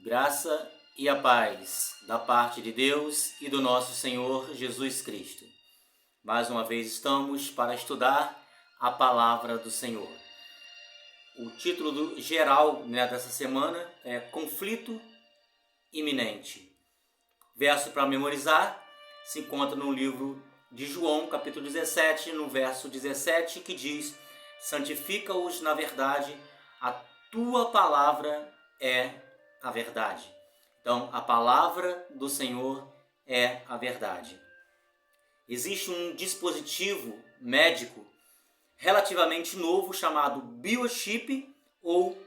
Graça e a paz da parte de Deus e do nosso Senhor Jesus Cristo. Mais uma vez estamos para estudar a palavra do Senhor. O título geral dessa semana é Conflito Iminente. Verso para memorizar se encontra no livro de João, capítulo 17, no verso 17, que diz: santifica-os na verdade, a tua palavra é a verdade. Então, a palavra do Senhor é a verdade. Existe um dispositivo médico relativamente novo chamado biochip ou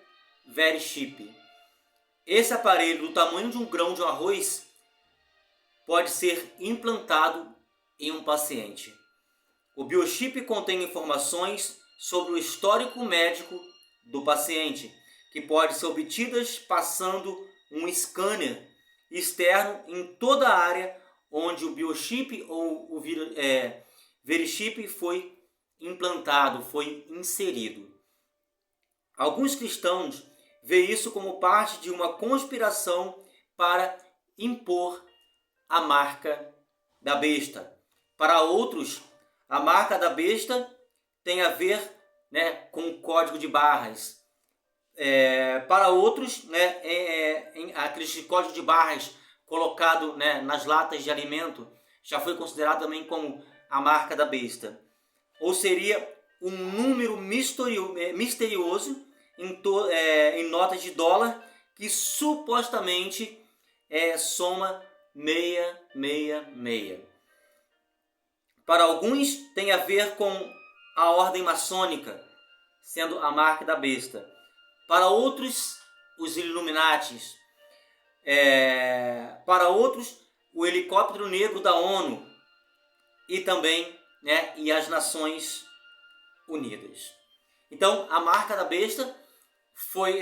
verichip. Esse aparelho do tamanho de um grão de arroz pode ser implantado em um paciente. O biochip contém informações sobre o histórico médico do paciente, que pode ser obtidas passando um scanner externo em toda a área onde o biochip ou o verichip foi implantado, foi inserido. Alguns cristãos veem isso como parte de uma conspiração para impor a marca da besta. Para outros, a marca da besta tem a ver, com o código de barras. Para outros, aquele código de barras colocado nas latas de alimento já foi considerado também como a marca da besta. Ou seria um número misterioso em notas de dólar que supostamente soma 666. Para alguns tem a ver com a ordem maçônica, sendo a marca da besta. Para outros, os Illuminatis. Para outros, o helicóptero negro da ONU e também e as Nações Unidas. Então, a marca da besta foi,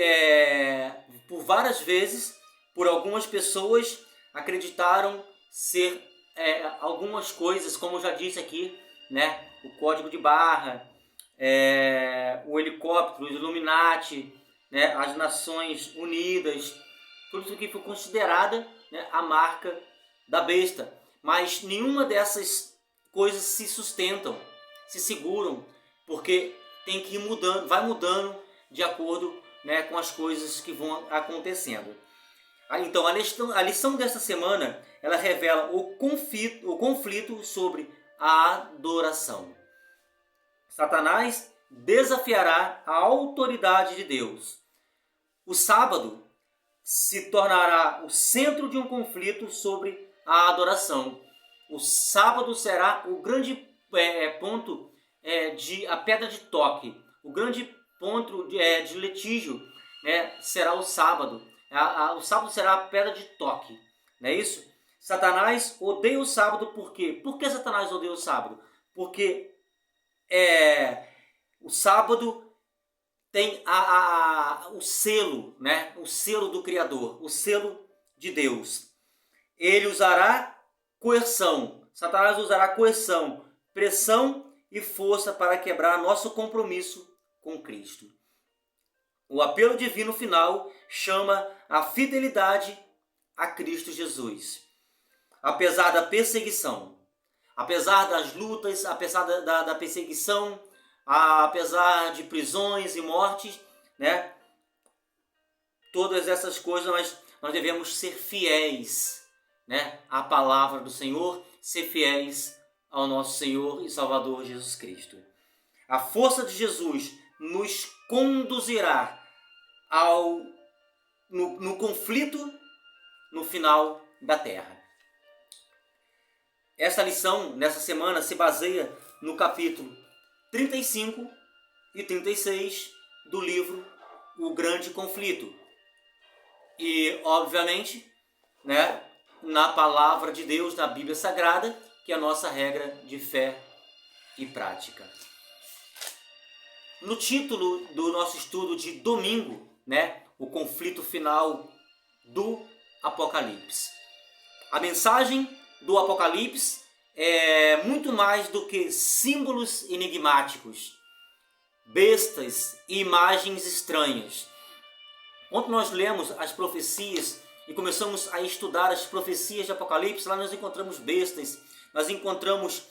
por várias vezes, por algumas pessoas, acreditaram ser algumas coisas, como eu já disse aqui, o código de barra, o helicóptero, os Illuminati, as Nações Unidas, tudo isso aqui foi considerada a marca da besta. Mas nenhuma dessas coisas se sustentam, se seguram, porque tem que ir mudando, vai mudando de acordo com as coisas que vão acontecendo. Então, a lição desta semana, ela revela o conflito sobre a adoração. Satanás desafiará a autoridade de Deus. O sábado se tornará o centro de um conflito sobre a adoração. O sábado será o grande ponto, a pedra de toque. O grande ponto de litígio será o sábado. O sábado será a pedra de toque. Não é isso? Satanás odeia o sábado por quê? Por que Satanás odeia o sábado? Porque o sábado tem o selo, o selo do Criador, o selo de Deus. Ele usará coerção. Satanás usará coerção, pressão e força para quebrar nosso compromisso com Cristo. O apelo divino final chama a fidelidade a Cristo Jesus. Apesar da perseguição, apesar das lutas, apesar da perseguição, apesar de prisões e mortes, todas essas coisas, mas nós devemos ser fiéis à palavra do Senhor, ser fiéis ao nosso Senhor e Salvador Jesus Cristo. A força de Jesus nos conduzirá no conflito no final da terra. Esta lição, nessa semana, se baseia no capítulo 35 e 36 do livro O Grande Conflito. E, obviamente, na palavra de Deus, na Bíblia Sagrada, que é a nossa regra de fé e prática. No título do nosso estudo de domingo, o conflito final do Apocalipse. A mensagem do Apocalipse é muito mais do que símbolos enigmáticos, bestas e imagens estranhas. Quando nós lemos as profecias e começamos a estudar as profecias de Apocalipse, lá nós encontramos bestas, nós encontramos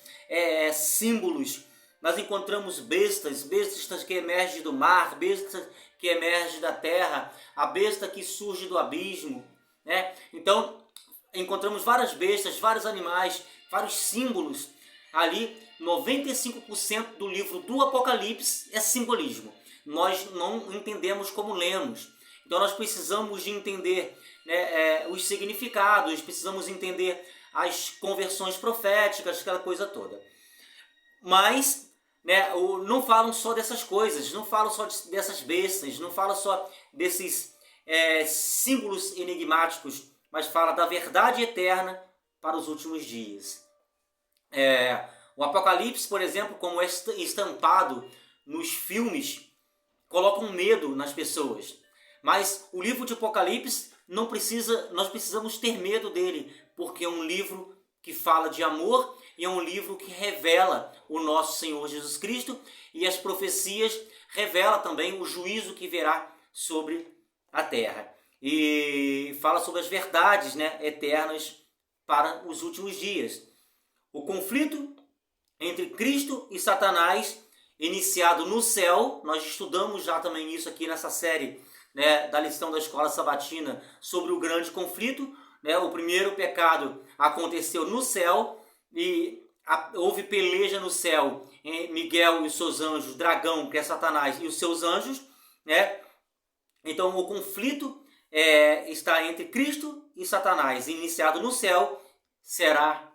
símbolos, nós encontramos bestas que emergem do mar, bestas que emergem da terra, a besta que surge do abismo, né? Então, encontramos várias bestas, vários animais, vários símbolos. Ali, 95% do livro do Apocalipse é simbolismo. Nós não entendemos como lemos. Então, nós precisamos de entender, né, os significados, precisamos entender as conversões proféticas, aquela coisa toda. Mas, né, não falam só dessas coisas, não falam só dessas bestas, não falam só desses símbolos enigmáticos, mas fala da verdade eterna para os últimos dias. O Apocalipse, por exemplo, como é estampado nos filmes, coloca um medo nas pessoas. Mas o livro de Apocalipse nós precisamos ter medo dele, porque é um livro que fala de amor e é um livro que revela o nosso Senhor Jesus Cristo, e as profecias revelam também o juízo que virá sobre a terra. E fala sobre as verdades, né, eternas para os últimos dias. O conflito entre Cristo e Satanás, iniciado no céu, nós estudamos já também isso aqui nessa série, né, da lição da escola sabatina sobre o grande conflito, né? O primeiro pecado aconteceu no céu e houve peleja no céu em Miguel e os seus anjos, dragão, que é Satanás, e os seus anjos, né? Então o conflito está entre Cristo e Satanás, iniciado no céu, será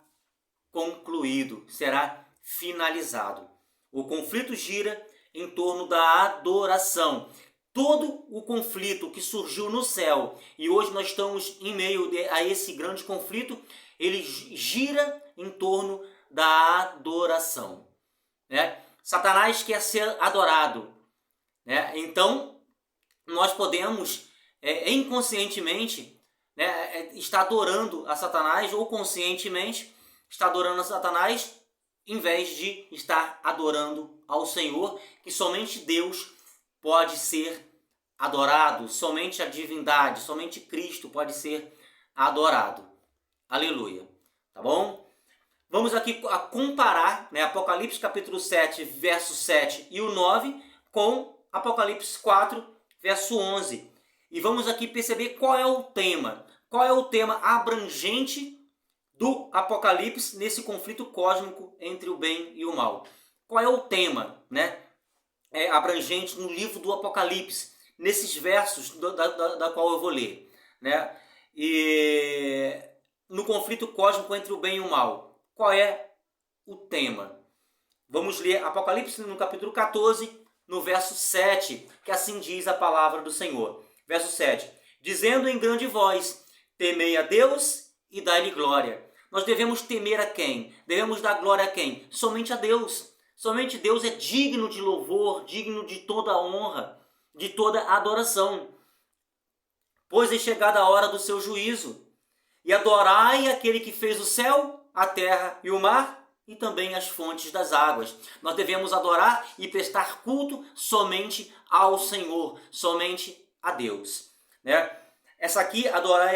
concluído, será finalizado. O conflito gira em torno da adoração. Todo o conflito que surgiu no céu, e hoje nós estamos em meio a esse grande conflito, ele gira em torno da adoração, né? Satanás quer ser adorado, né? Então, nós podemos inconscientemente, né, estar adorando a Satanás, ou conscientemente estar adorando a Satanás, em vez de estar adorando ao Senhor, que somente Deus pode ser adorado, somente a divindade, somente Cristo pode ser adorado. Aleluia. Tá bom? Vamos aqui a comparar, né, Apocalipse capítulo 7, verso 7 e o 9 com Apocalipse 4, verso 11. E vamos aqui perceber qual é o tema abrangente do Apocalipse nesse conflito cósmico entre o bem e o mal. Qual é o tema, né, abrangente no livro do Apocalipse, nesses versos da qual eu vou ler, né? E no conflito cósmico entre o bem e o mal, qual é o tema? Vamos ler Apocalipse no capítulo 14, no verso 7, que assim diz a palavra do Senhor. Verso 7. Dizendo em grande voz, temei a Deus e dai-lhe glória. Nós devemos temer a quem? Devemos dar glória a quem? Somente a Deus. Somente Deus é digno de louvor, digno de toda honra, de toda adoração. Pois é chegada a hora do seu juízo. E adorai aquele que fez o céu, a terra e o mar, e também as fontes das águas. Nós devemos adorar e prestar culto somente ao Senhor, somente a Deus, né? Essa aqui, adorar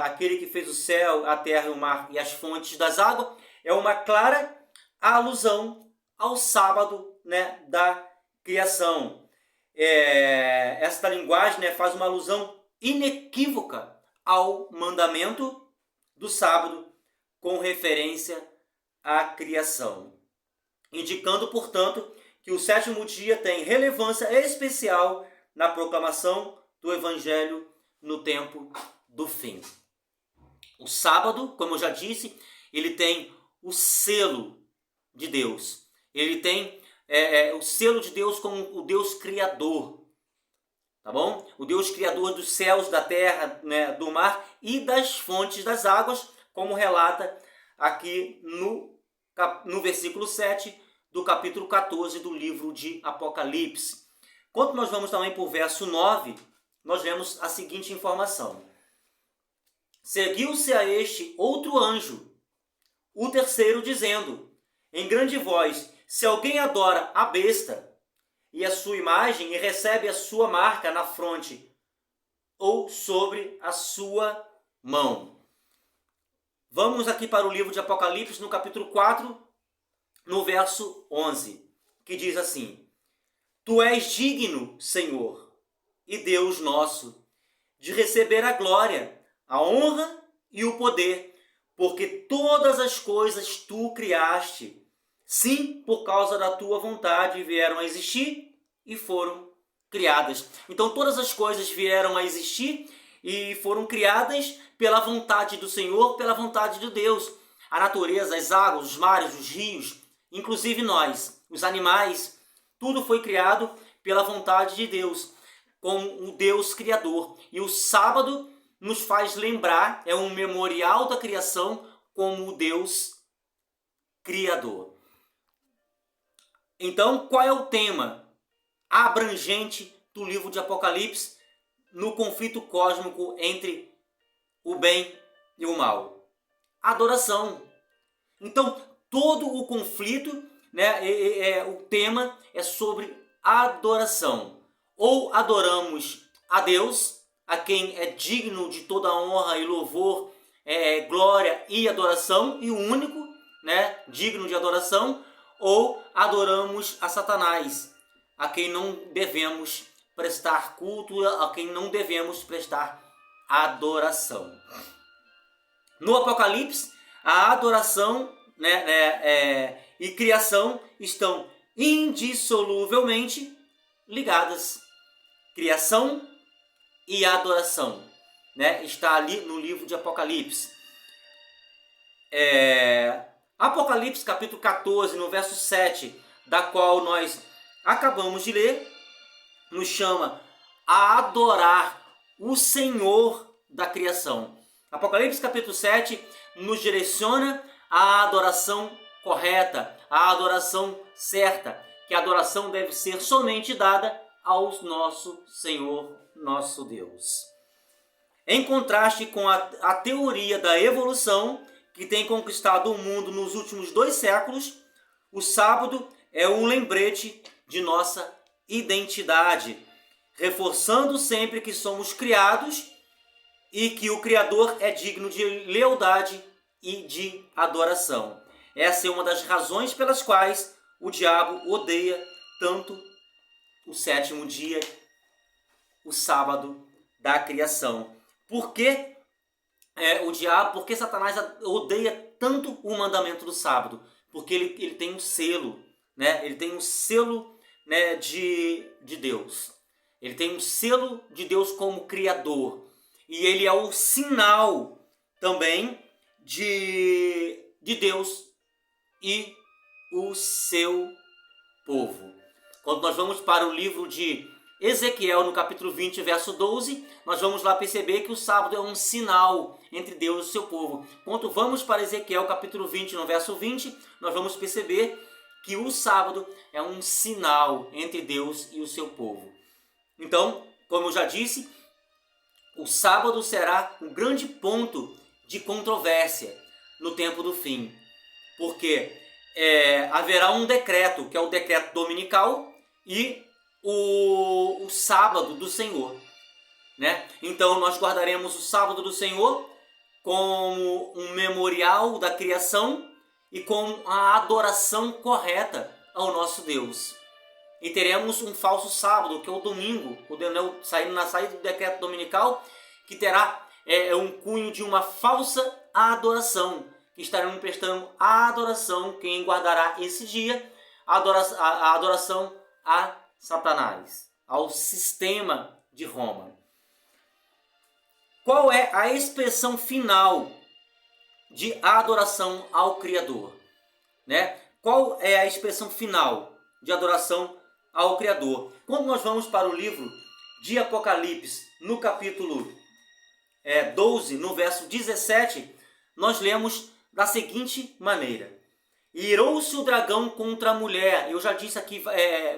aquele que fez o céu, a terra e o mar e as fontes das águas, é uma clara alusão ao sábado, né, da criação. Esta linguagem, né, faz uma alusão inequívoca ao mandamento do sábado com referência à criação, indicando, portanto, que o sétimo dia tem relevância especial na proclamação do Evangelho no tempo do fim. O sábado, como eu já disse, ele tem o selo de Deus. Ele tem o selo de Deus como o Deus Criador. Tá bom? O Deus Criador dos céus, da terra, né, do mar e das fontes das águas, como relata aqui no versículo 7 do capítulo 14 do livro de Apocalipse. Quando nós vamos também para o verso 9, nós vemos a seguinte informação. Seguiu-se a este outro anjo, o terceiro, dizendo, em grande voz, se alguém adora a besta e a sua imagem e recebe a sua marca na fronte ou sobre a sua mão. Vamos aqui para o livro de Apocalipse, no capítulo 4, no verso 11, que diz assim: Tu és digno, Senhor, e Deus nosso, de receber a glória, a honra e o poder, porque todas as coisas tu criaste. Sim, por causa da tua vontade vieram a existir e foram criadas. Então todas as coisas vieram a existir e foram criadas pela vontade do Senhor, pela vontade de Deus. A natureza, as águas, os mares, os rios, inclusive nós, os animais, tudo foi criado pela vontade de Deus, com o Deus Criador. E o sábado nos faz lembrar, é um memorial da criação como o Deus Criador. Então, qual é o tema abrangente do livro de Apocalipse no conflito cósmico entre o bem e o mal? Adoração. Então, todo o conflito, o tema é sobre adoração. Ou adoramos a Deus, a quem é digno de toda honra e louvor, glória e adoração, e o único, digno de adoração, ou adoramos a Satanás, a quem não devemos prestar culto, a quem não devemos prestar adoração. No Apocalipse, a adoração e criação estão indissoluvelmente ligadas. Criação e adoração, está ali no livro de Apocalipse. Apocalipse capítulo 14, no verso 7, da qual nós acabamos de ler, nos chama a adorar o Senhor da criação. Apocalipse capítulo 7 nos direciona à adoração correta, à adoração certa, que a adoração deve ser somente dada ao nosso Senhor, nosso Deus. Em contraste com a teoria da evolução, que tem conquistado o mundo nos últimos 2 séculos, o sábado é um lembrete de nossa identidade, reforçando sempre que somos criados e que o Criador é digno de lealdade e de adoração. Essa é uma das razões pelas quais o diabo odeia tanto o 7º dia, o sábado da criação. Por que porque Satanás odeia tanto o mandamento do sábado? Porque ele tem um selo, ele tem um selo de Deus. Ele tem um selo de Deus como Criador. E ele é o sinal também de Deus e o seu povo. Quando nós vamos para o livro de Ezequiel, no capítulo 20, verso 12, nós vamos lá perceber que o sábado é um sinal entre Deus e o seu povo. Quando vamos para Ezequiel, capítulo 20, no verso 20, nós vamos perceber que o sábado é um sinal entre Deus e o seu povo. Então, como eu já disse, o sábado será um grande ponto de controvérsia no tempo do fim. Porque haverá um decreto, que é o decreto dominical, e o sábado do Senhor. Então nós guardaremos o sábado do Senhor como um memorial da criação e com a adoração correta ao nosso Deus. E teremos um falso sábado, que é o domingo, na saída do decreto dominical, que terá um cunho de uma falsa adoração, que estaremos prestando a adoração, quem guardará esse dia, a adoração a Satanás, ao sistema de Roma. Qual é a expressão final de adoração ao Criador? Qual é a expressão final de adoração ao Criador? Quando nós vamos para o livro de Apocalipse, no capítulo 12, no verso 17, nós lemos da seguinte maneira: irou-se o dragão contra a mulher. Eu já disse aqui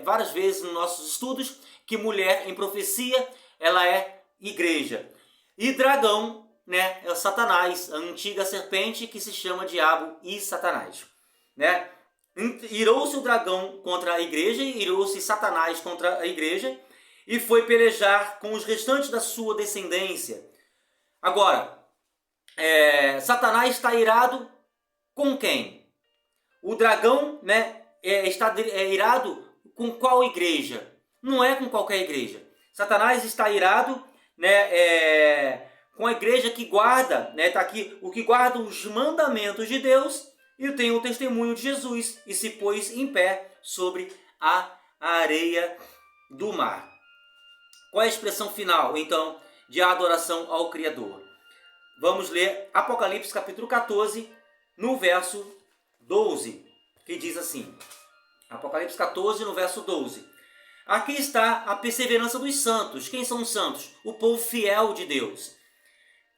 várias vezes nos nossos estudos que mulher em profecia, ela é igreja. E dragão, é Satanás, a antiga serpente que se chama Diabo e Satanás. Irou-se o dragão contra a igreja, irou-se Satanás contra a igreja, e foi pelejar com os restantes da sua descendência. Agora, Satanás está irado com quem? O dragão, né, está irado com qual igreja? Não é com qualquer igreja. Satanás está irado, né, com a igreja que guarda, né, tá aqui, o que guarda os mandamentos de Deus e tem o testemunho de Jesus e se pôs em pé sobre a areia do mar. Qual é a expressão final, então, de adoração ao Criador? Vamos ler Apocalipse capítulo 14, no verso 12, que diz assim, Apocalipse 14, no verso 12. Aqui está a perseverança dos santos. Quem são os santos? O povo fiel de Deus.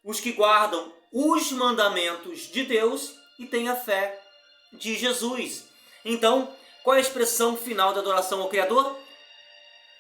Os que guardam os mandamentos de Deus e têm a fé de Jesus. Então, qual é a expressão final da adoração ao Criador?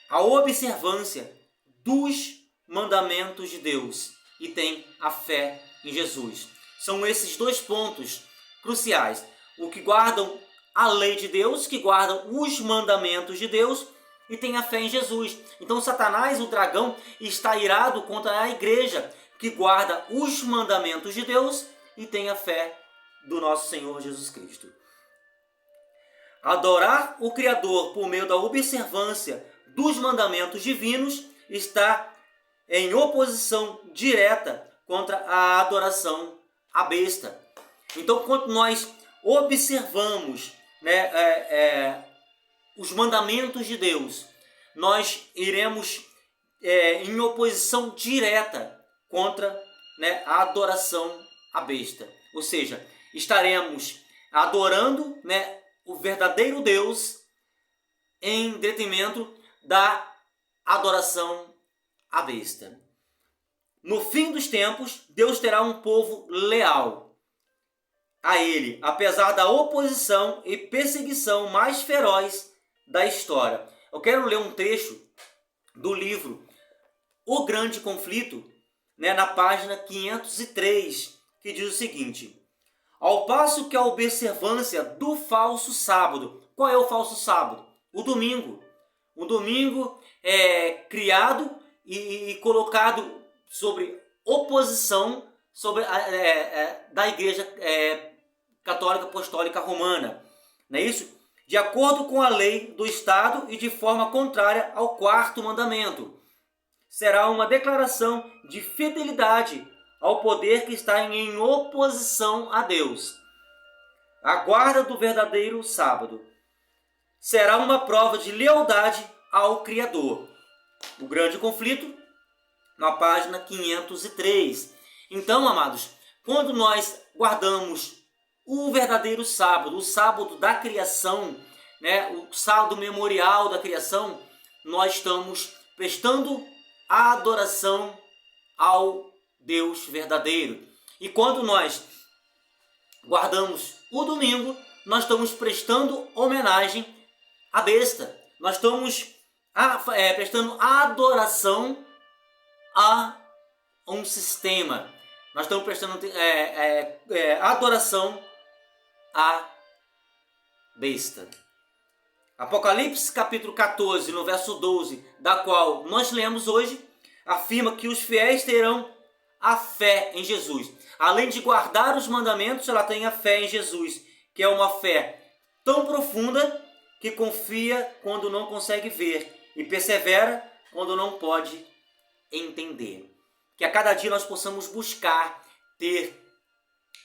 A observância dos mandamentos de Deus e tem a fé em Jesus. São esses dois pontos cruciais. O que guardam a lei de Deus, que guardam os mandamentos de Deus e tem a fé em Jesus. Então Satanás, o dragão, está irado contra a igreja que guarda os mandamentos de Deus e tem a fé do nosso Senhor Jesus Cristo. Adorar o Criador por meio da observância dos mandamentos divinos está em oposição direta contra a adoração à besta. Então, quando nós observamos, né, os mandamentos de Deus, nós iremos em oposição direta contra, né, a adoração à besta. Ou seja, estaremos adorando, né, o verdadeiro Deus em detrimento da adoração à besta. No fim dos tempos, Deus terá um povo leal a Ele, apesar da oposição e perseguição mais feroz da história. Eu quero ler um trecho do livro O Grande Conflito, né, na página 503, que diz o seguinte: ao passo que a observância do falso sábado. Qual é o falso sábado? O domingo. O domingo é criado e colocado sobre oposição sobre da Igreja Católica Apostólica Romana. Não é isso? De acordo com a lei do Estado e de forma contrária ao quarto mandamento. Será uma declaração de fidelidade ao poder que está em oposição a Deus. A guarda do verdadeiro sábado será uma prova de lealdade ao Criador. O Grande Conflito, na página 503. Então, amados, quando nós guardamos o verdadeiro sábado, o sábado da criação, né, o sábado memorial da criação, nós estamos prestando a adoração ao Deus verdadeiro. E quando nós guardamos o domingo, nós estamos prestando homenagem à besta. Nós estamos prestando adoração a um sistema. Nós estamos prestando adoração à besta. Apocalipse capítulo 14, no verso 12, da qual nós lemos hoje, afirma que os fiéis terão a fé em Jesus. Além de guardar os mandamentos, ela tem a fé em Jesus, que é uma fé tão profunda que confia quando não consegue ver e persevera quando não pode entender. Que a cada dia nós possamos buscar ter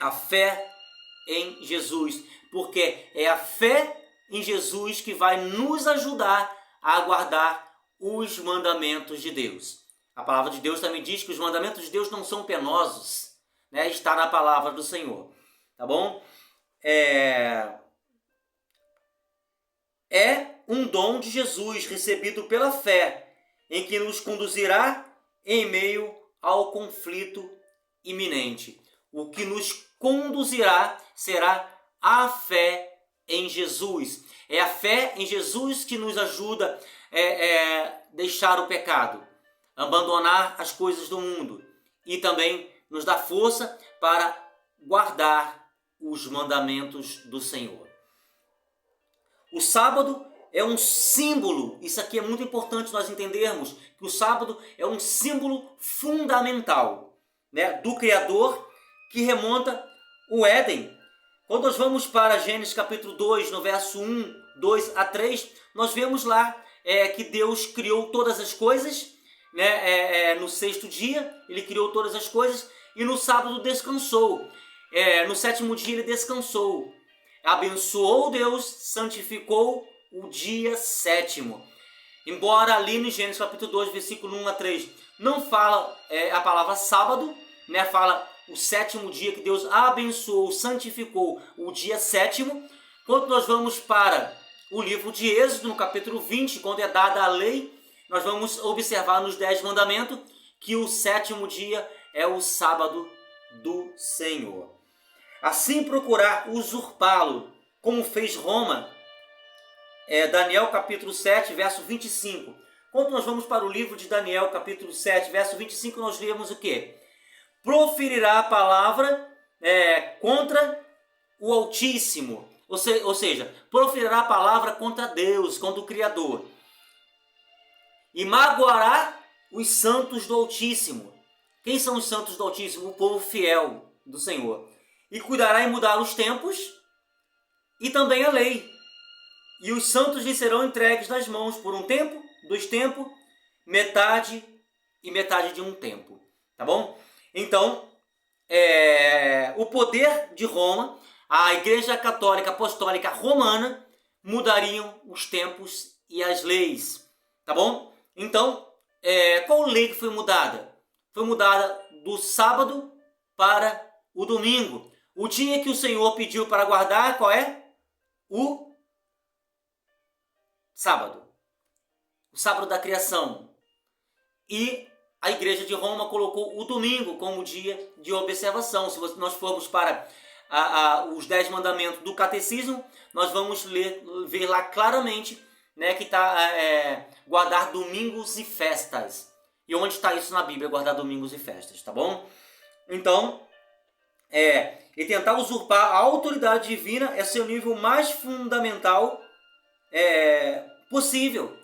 a fé em Jesus, porque é a fé em Jesus que vai nos ajudar a guardar os mandamentos de Deus. A palavra de Deus também diz que os mandamentos de Deus não são penosos, né? Está na palavra do Senhor, tá bom? É um dom de Jesus recebido pela fé, em que nos conduzirá em meio ao conflito iminente. O que nos conduzirá será a fé em Jesus. É a fé em Jesus que nos ajuda a deixar o pecado, abandonar as coisas do mundo e também nos dá força para guardar os mandamentos do Senhor. O sábado é um símbolo, isso aqui é muito importante nós entendermos, que o sábado é um símbolo fundamental, né, do Criador, que remonta o Éden. Quando nós vamos para Gênesis capítulo 2, no verso 1, 2 a 3, nós vemos lá que Deus criou todas as coisas, né, no sexto dia, ele criou todas as coisas, e no sábado descansou. No sétimo dia ele descansou. Abençoou Deus, santificou o dia sétimo. Embora ali no Gênesis capítulo 2, versículo 1 a 3, não fala a palavra sábado, né, fala o sétimo dia que Deus abençoou, santificou o dia sétimo. Quando nós vamos para o livro de Êxodo, no capítulo 20, quando é dada a lei, nós vamos observar nos 10 mandamentos que o sétimo dia é o sábado do Senhor. Assim procurar usurpá-lo, como fez Roma, Daniel capítulo 7, verso 25. Quando nós vamos para o livro de Daniel capítulo 7, verso 25, nós lemos o quê? Proferirá a palavra contra o Altíssimo, ou seja, proferirá a palavra contra Deus, contra o Criador, e magoará os santos do Altíssimo. Quem são os santos do Altíssimo? O povo fiel do Senhor. E cuidará em mudar os tempos e também a lei. E os santos lhe serão entregues nas mãos por um tempo, 2 tempos, metade e metade de um tempo. Tá bom? Então, o poder de Roma, a Igreja Católica Apostólica Romana, mudariam os tempos e as leis. Tá bom? Então, qual lei que foi mudada? Foi mudada do sábado para o domingo. O dia que o Senhor pediu para guardar, qual é? O sábado. O sábado da criação. E a Igreja de Roma colocou o domingo como dia de observação. Se nós formos para os 10 mandamentos do catecismo, nós vamos ver lá claramente, né, que está guardar domingos e festas. E onde está isso na Bíblia, guardar domingos e festas, tá bom? Então, e tentar usurpar a autoridade divina é seu nível mais fundamental possível.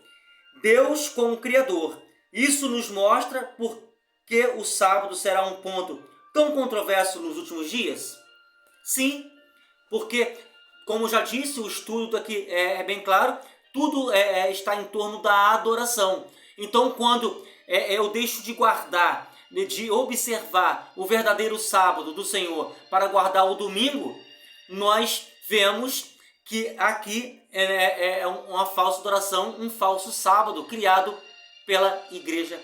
Deus como Criador. Isso nos mostra por que o sábado será um ponto tão controverso nos últimos dias? Sim, porque, como já disse, o estudo aqui é bem claro, tudo está em torno da adoração. Então, quando eu deixo de guardar, de observar o verdadeiro sábado do Senhor para guardar o domingo, nós vemos que aqui é uma falsa adoração, um falso sábado criado pela Igreja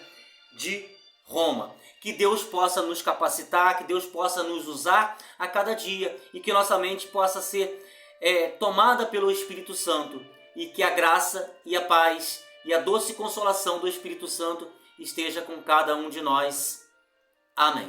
de Roma. Que Deus possa nos capacitar, que Deus possa nos usar a cada dia e que nossa mente possa ser tomada pelo Espírito Santo e que a graça e a paz e a doce consolação do Espírito Santo esteja com cada um de nós. Amém.